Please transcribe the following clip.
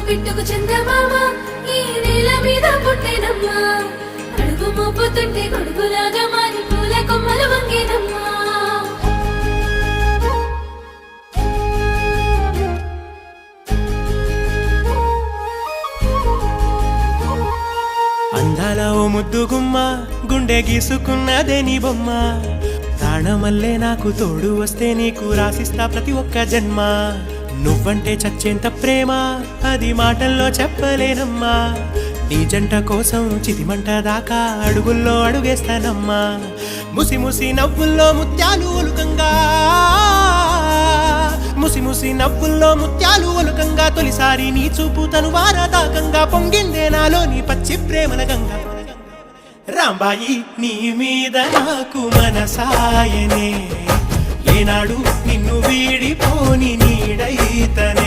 పిట్టుకు చందమామ ఈ నేల మీద పుట్టేనమ్మా అడుగు మోపుతుంటే గొడుగులాగా మారి పూల కొమ్మలు వంగేనమ్మా అందాల ఓ ముద్దు గుమ్మ గుండె గీసుకున్నదే నీ బొమ్మ ప్రాణమల్లే నాకు తోడు వస్తే నీకు రాసిస్తా ప్రతి ఒక్క జన్మ నువ్వంటే చచ్చేంత ప్రేమ అది మాటల్లో చెప్పలేనమ్మా నీ జంట కోసం చితిమంట దాకా అడుగుల్లో అడుగేస్తానమ్మా ముసి ముసి నవ్వుల్లో ముత్యాలు ఒలుకంగా ముసి ముసి నవ్వుల్లో ముత్యాలు ఒలుకంగా తొలిసారి నీ చూపు తను వారదాకంగా పొంగిందే నాలో నీ పచ్చి ప్రేమల గంగా రాంబాయి నీ మీద నాకు మనసాయనే ఏనాడు నిన్ను వీడిపోని నీడైతనే